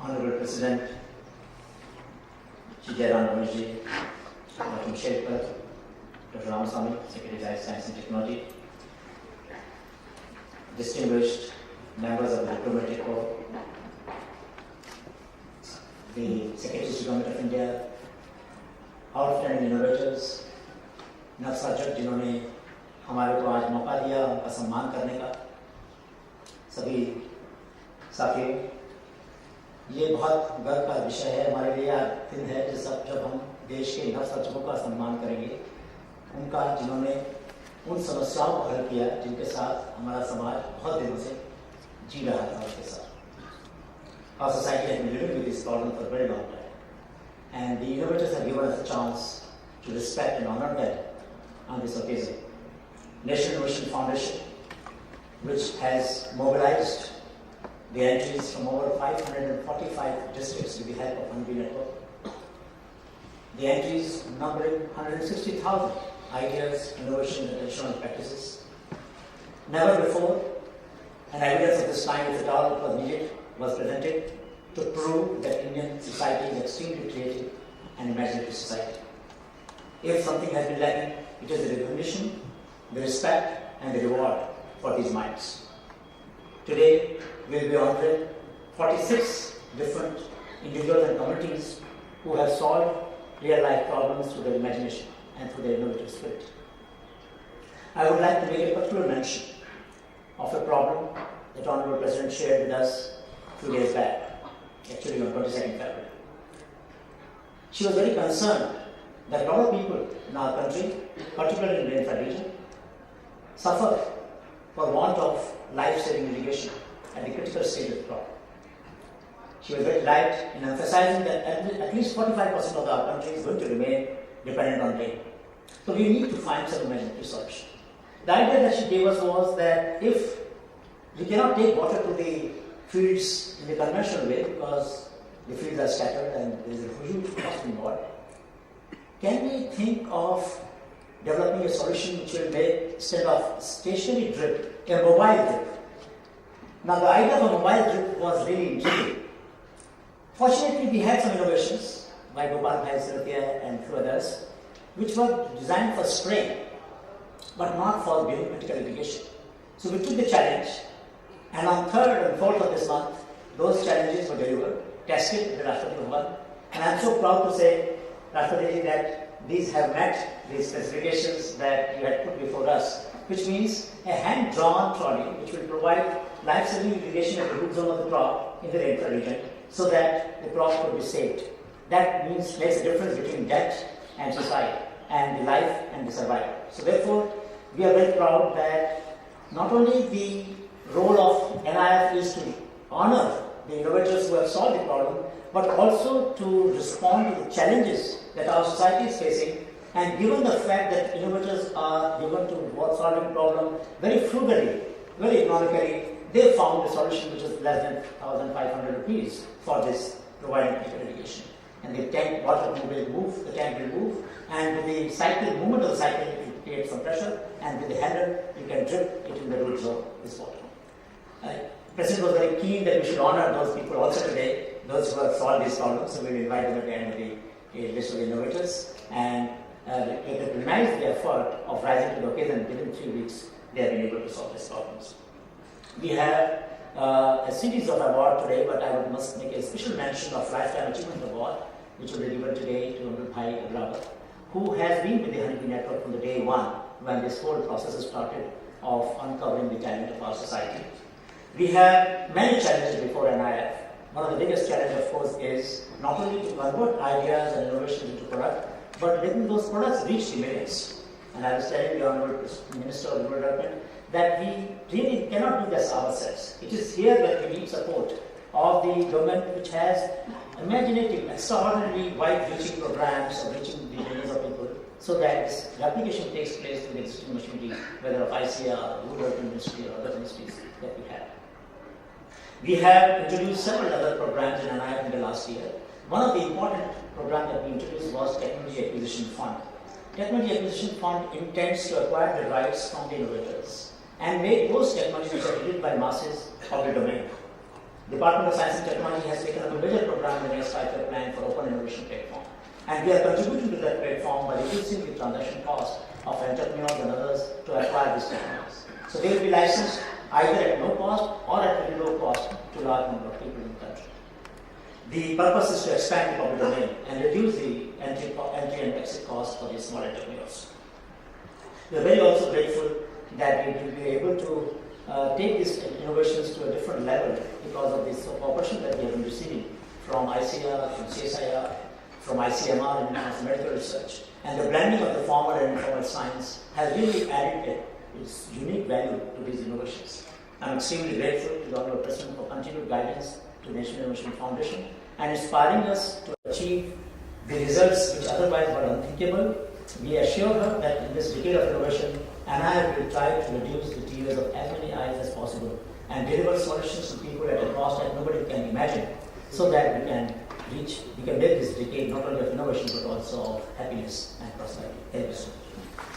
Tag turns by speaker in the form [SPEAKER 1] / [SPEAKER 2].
[SPEAKER 1] Honorable President Shri Jairam Ramesh, Dr. Shelkar, Dr. Ramaswamy, Secretary of Science and Technology, distinguished members of the diplomatic corps, the Secretaries to Government of India, outstanding innovators, नवसर्जक जिन्होंने हमारे को आज मौका दिया उनका सम्मान करने का, सभी साथियों, ये बहुत गर्व का विषय है हमारे लिए। आज दिन है जब हम देश के नवसर्जकों का सम्मान करेंगे, उनका जिन्होंने उन समस्याओं को हल किया जिनके साथ हमारा समाज बहुत दिनों से जी रहा था उसके साथ। Our society has been living with this problem for a very long time, and the innovators have given us a chance to respect and honor them on this occasion. National Innovation Foundation, which has mobilized the entries from over 545 districts with the help of Honeybee Network. The entries numbering 160,000 ideas, innovations, and additional practices. Never before an evidence of this kind, if at all it was needed, was presented to prove that Indian society is extremely creative and imaginative society. If something has been lacking, it is the recognition, the respect, and the reward for these minds. Today, we will be honoring 46 different individuals and communities who have solved real-life problems through their imagination and through their innovative spirit. I would like to make a particular mention of a problem that Honorable President shared with us a few days back, actually on 22nd February. She was very concerned that a lot of people in our country, particularly in the Rainfed region, suffer for want of life-saving irrigation at the critical stage of the crop. She was very right in emphasizing that at least 45% of our country is going to remain dependent on rain. So we need to find some imaginative solution. The idea that she gave us was that if we cannot take water to the fields in the conventional way because the fields are scattered and there is a huge cost involved, can we think of developing a solution which will make, instead of stationary drip, a mobile drip? Now the idea of a mobile drip was really intriguing. Fortunately, we had some innovations by Gopal Bhai Siratia and few others, which were designed for spraying, but not for giving critical irrigation. So we took the challenge, and on 3rd and 4th of this month, those challenges were delivered, tested in the Rashtrapati Bhavan, and I am so proud to say, Rashtrapati, that these have met the specifications that you had put before us, which means a hand-drawn trolley which will provide life-saving irrigation at the root zone of the crop in the rainfed region so that the crop could be saved. That makes a difference between death and suicide, and the life and the survival. So therefore, we are very proud that not only the role of NIF is to honor the innovators who have solved the problem, but also to respond to the challenges that our society is facing. And given the fact that innovators are given to solving problem very frugally, very economically, they found a solution which is less than 1,500 rupees for this providing critical irrigation. And the tank water will move, the tank will move, and with the cycle, movement of the cycle, it will create some pressure, and with the handle, you can drip it in the root zone, this water. The President was very keen that we should honor those people also today, those who have solved these problems, so we will invite them at the end of the list of the innovators, and recognize the effort of rising to the occasion. Within 3 weeks, they have been able to solve these problems. We have a series of awards today, but I must make a special mention of Lifetime Achievement Award, which will be given today to Honorable Bhai Agrawa, who has been with the Honeybee Network from the day one when this whole process started of uncovering the talent of our society. We have many challenges before NIF. One of the biggest challenges, of course, is not only to convert ideas and innovations into product, but letting those products reach the millions. And I was telling the Honorable Minister of Rural Development that we really cannot do this ourselves. It is here that we need support of the government, which has imaginative, extraordinarily wide-reaching programs of reaching the millions of people, so that this replication takes place through the existing machinery, whether of ICR, Rural Development Ministry, or other ministries that we have. We have introduced several other programs in NIF in the last year. One of the important programs that we introduced was Technology Acquisition Fund. Technology Acquisition Fund intends to acquire the rights from the innovators and make those technologies which are needed by masses public domain. Department of Science and Technology has taken up a major program in the next 5-year plan for open innovation platform. And we are contributing to that platform by reducing the transaction cost of entrepreneurs and others to acquire these technologies. So they will be licensed either at no cost or at very low cost to a large number of people in the country. The purpose is to expand the public domain and reduce the entry and exit costs for these small entrepreneurs. We are very also grateful that we will be able to take these innovations to a different level because of this cooperation that we have been receiving from ICR, from CSIR, from ICMR and medical research. And the blending of the formal and informal science has really added its unique value to these innovations. I'm extremely grateful to the Honorable President for continued guidance to the National Innovation Foundation and inspiring us to achieve the results which otherwise were unthinkable. We assure her that in this decade of innovation, NII will try to reduce the tears of as many eyes as possible and deliver solutions to people at a cost that nobody can imagine, so that we can make this decade not only of innovation but also of happiness and prosperity. Thank you so much.